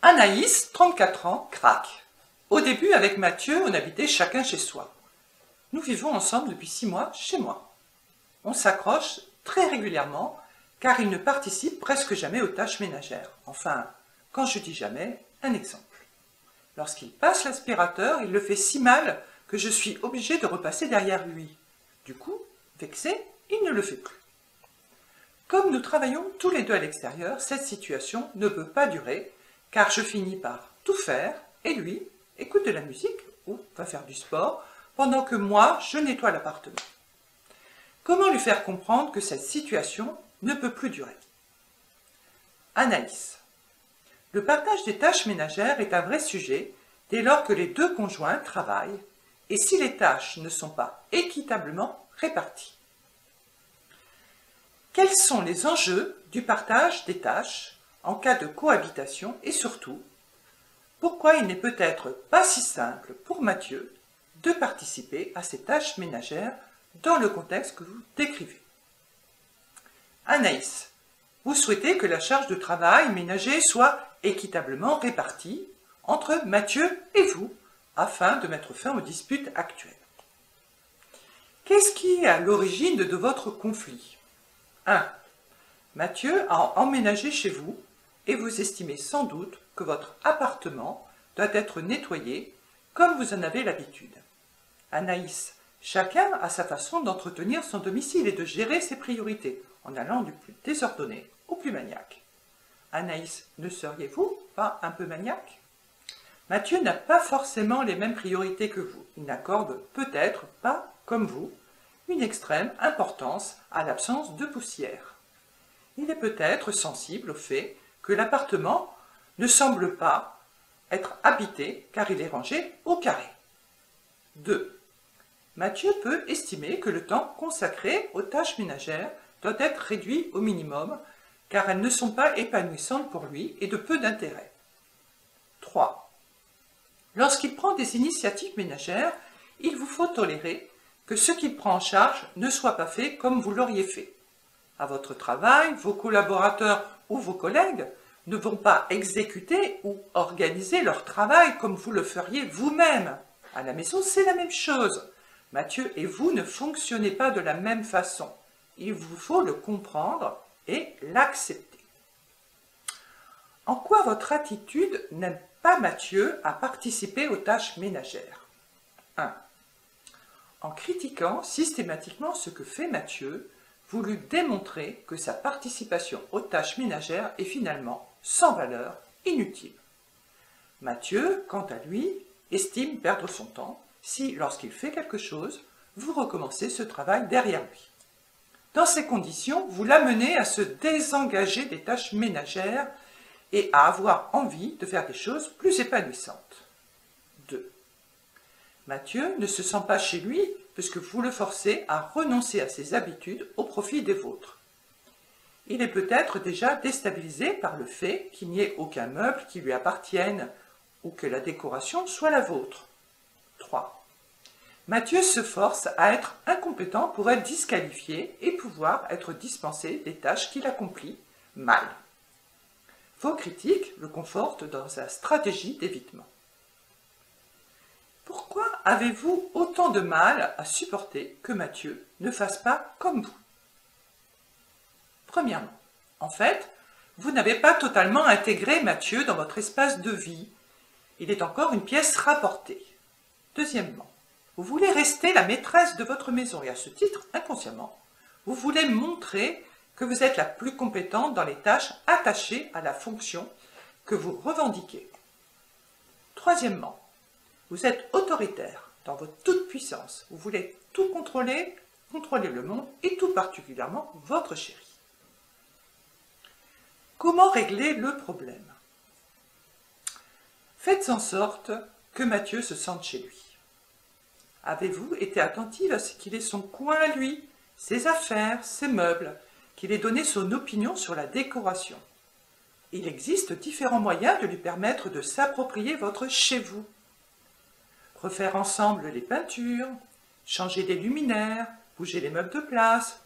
Anaïs, 34 ans, craque. Au début, avec Mathieu, on habitait chacun chez soi. Nous vivons ensemble depuis 6 mois chez moi. On s'accroche très régulièrement car il ne participe presque jamais aux tâches ménagères. Enfin, quand je dis jamais, un exemple. Lorsqu'il passe l'aspirateur, il le fait si mal que je suis obligée de repasser derrière lui. Du coup, vexé, il ne le fait plus. Comme nous travaillons tous les deux à l'extérieur, cette situation ne peut pas durer car je finis par tout faire et lui écoute de la musique ou va faire du sport pendant que moi, je nettoie l'appartement. Comment lui faire comprendre que cette situation ne peut plus durer? Anaïs. Le partage des tâches ménagères est un vrai sujet dès lors que les deux conjoints travaillent et si les tâches ne sont pas équitablement réparties. Quels sont les enjeux du partage des tâches en cas de cohabitation et surtout, pourquoi il n'est peut-être pas si simple pour Mathieu de participer à ces tâches ménagères dans le contexte que vous décrivez? Anaïs, vous souhaitez que la charge de travail ménager soit équitablement répartie entre Mathieu et vous, afin de mettre fin aux disputes actuelles. Qu'est-ce qui est à l'origine de votre conflit? 1. Mathieu a emménagé chez vous et vous estimez sans doute que votre appartement doit être nettoyé comme vous en avez l'habitude. Anaïs, chacun a sa façon d'entretenir son domicile et de gérer ses priorités, en allant du plus désordonné au plus maniaque. Anaïs, ne seriez-vous pas un peu maniaque? Mathieu n'a pas forcément les mêmes priorités que vous. Il n'accorde peut-être pas, comme vous, une extrême importance à l'absence de poussière. Il est peut-être sensible au fait que l'appartement ne semble pas être habité car il est rangé au carré. 2. Mathieu peut estimer que le temps consacré aux tâches ménagères doit être réduit au minimum car elles ne sont pas épanouissantes pour lui et de peu d'intérêt. 3. Lorsqu'il prend des initiatives ménagères, il vous faut tolérer que ce qu'il prend en charge ne soit pas fait comme vous l'auriez fait. À votre travail, vos collaborateurs ou vos collègues ne vont pas exécuter ou organiser leur travail comme vous le feriez vous-même. À la maison, c'est la même chose. Mathieu et vous ne fonctionnez pas de la même façon. Il vous faut le comprendre et l'accepter. En quoi votre attitude n'aide pas Mathieu à participer aux tâches ménagères? 1. En critiquant systématiquement ce que fait Mathieu, vous lui démontrez que sa participation aux tâches ménagères est finalement sans valeur, inutile. Mathieu, quant à lui, estime perdre son temps si, lorsqu'il fait quelque chose, vous recommencez ce travail derrière lui. Dans ces conditions, vous l'amenez à se désengager des tâches ménagères et à avoir envie de faire des choses plus épanouissantes. 2. Mathieu ne se sent pas chez lui puisque vous le forcez à renoncer à ses habitudes au profit des vôtres. Il est peut-être déjà déstabilisé par le fait qu'il n'y ait aucun meuble qui lui appartienne ou que la décoration soit la vôtre. 3. Mathieu se force à être incompétent pour être disqualifié et pouvoir être dispensé des tâches qu'il accomplit mal. Vos critiques le confortent dans sa stratégie d'évitement. Pourquoi avez-vous autant de mal à supporter que Mathieu ne fasse pas comme vous? Premièrement, en fait, vous n'avez pas totalement intégré Mathieu dans votre espace de vie. Il est encore une pièce rapportée. Deuxièmement, vous voulez rester la maîtresse de votre maison et à ce titre, inconsciemment, vous voulez montrer que vous êtes la plus compétente dans les tâches attachées à la fonction que vous revendiquez. Troisièmement, vous êtes autoritaire dans votre toute-puissance. Vous voulez tout contrôler, contrôler le monde et tout particulièrement votre chéri. Comment régler le problème? Faites en sorte que Mathieu se sente chez lui. Avez-vous été attentive à ce qu'il ait son coin à lui, ses affaires, ses meubles, qu'il ait donné son opinion sur la décoration? Il existe différents moyens de lui permettre de s'approprier votre chez vous. Refaire ensemble les peintures, changer les luminaires, bouger les meubles de place.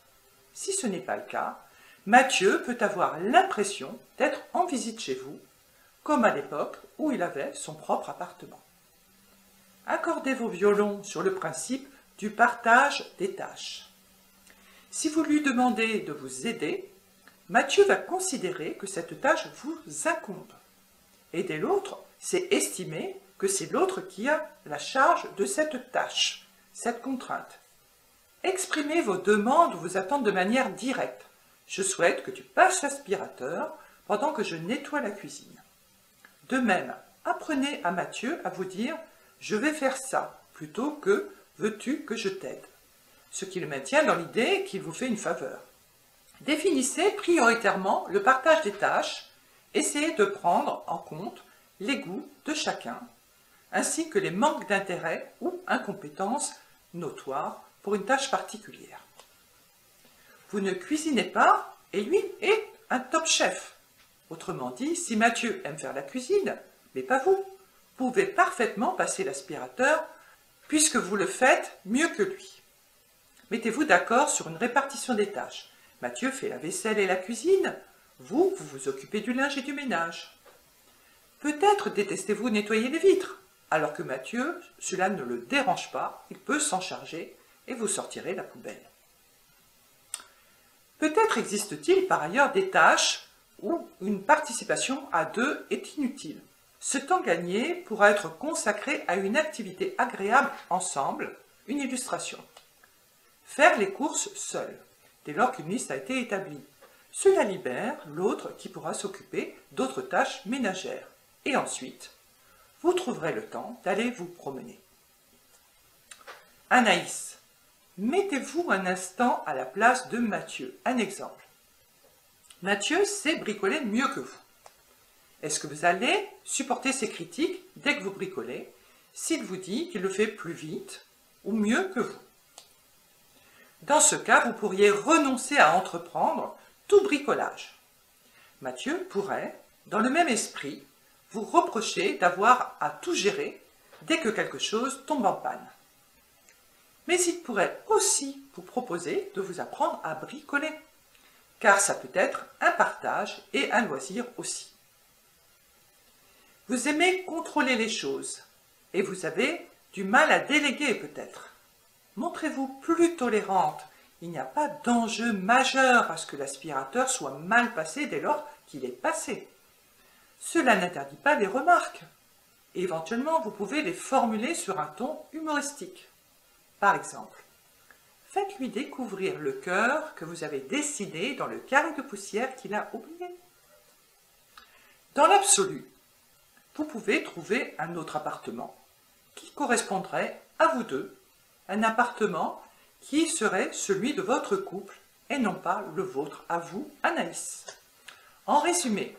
Si ce n'est pas le cas, Mathieu peut avoir l'impression d'être en visite chez vous, comme à l'époque où il avait son propre appartement. Accordez vos violons sur le principe du partage des tâches. Si vous lui demandez de vous aider, Mathieu va considérer que cette tâche vous incombe. Aider l'autre, c'est estimer que c'est l'autre qui a la charge de cette tâche, cette contrainte. Exprimez vos demandes ou vos attentes de manière directe. Je souhaite que tu passes l'aspirateur pendant que je nettoie la cuisine. De même, apprenez à Mathieu à vous dire « je vais faire ça » plutôt que « veux-tu que je t'aide ?» ce qui le maintient dans l'idée qu'il vous fait une faveur. Définissez prioritairement le partage des tâches, essayez de prendre en compte les goûts de chacun, ainsi que les manques d'intérêt ou incompétences notoires pour une tâche particulière. Vous ne cuisinez pas et lui est un top chef. Autrement dit, si Mathieu aime faire la cuisine, mais pas vous, vous pouvez parfaitement passer l'aspirateur puisque vous le faites mieux que lui. Mettez-vous d'accord sur une répartition des tâches. Mathieu fait la vaisselle et la cuisine, vous vous occupez du linge et du ménage. Peut-être détestez-vous nettoyer les vitres, alors que Mathieu, cela ne le dérange pas, il peut s'en charger et vous sortirez la poubelle. Peut-être existe-t-il par ailleurs des tâches où une participation à deux est inutile. Ce temps gagné pourra être consacré à une activité agréable ensemble, une illustration. Faire les courses seul, dès lors qu'une liste a été établie. Cela libère l'autre qui pourra s'occuper d'autres tâches ménagères. Et ensuite, vous trouverez le temps d'aller vous promener. Anaïs, mettez-vous un instant à la place de Mathieu. Un exemple. Mathieu sait bricoler mieux que vous. Est-ce que vous allez supporter ses critiques dès que vous bricolez, s'il vous dit qu'il le fait plus vite ou mieux que vous? Dans ce cas, vous pourriez renoncer à entreprendre tout bricolage. Mathieu pourrait, dans le même esprit, vous reprocher d'avoir à tout gérer dès que quelque chose tombe en panne. Mais il pourrait aussi vous proposer de vous apprendre à bricoler, car ça peut être un partage et un loisir aussi. Vous aimez contrôler les choses et vous avez du mal à déléguer peut-être. Montrez-vous plus tolérante. Il n'y a pas d'enjeu majeur à ce que l'aspirateur soit mal passé dès lors qu'il est passé. Cela n'interdit pas les remarques. Éventuellement, vous pouvez les formuler sur un ton humoristique. Par exemple, faites-lui découvrir le cœur que vous avez dessiné dans le carré de poussière qu'il a oublié. Dans l'absolu, vous pouvez trouver un autre appartement qui correspondrait à vous deux, un appartement qui serait celui de votre couple et non pas le vôtre à vous, Anaïs. En résumé,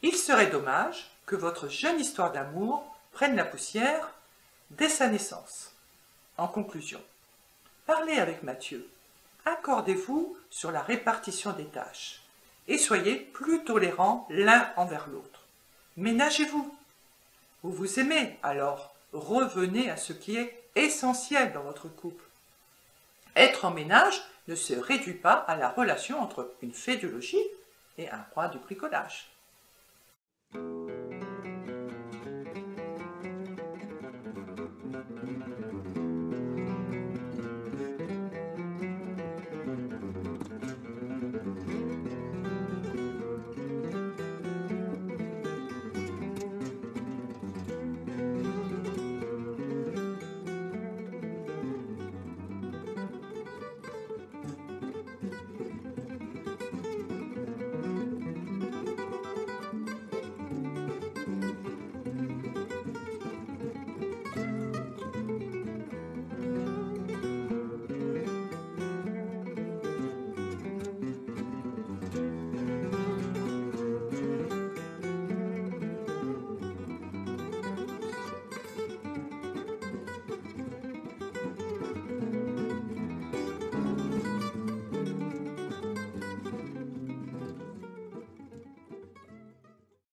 il serait dommage que votre jeune histoire d'amour prenne la poussière dès sa naissance. En conclusion, parlez avec Mathieu, accordez-vous sur la répartition des tâches et soyez plus tolérants l'un envers l'autre. Ménagez-vous. Vous vous aimez, alors revenez à ce qui est essentiel dans votre couple. Être en ménage ne se réduit pas à la relation entre une fée du logis et un roi du bricolage.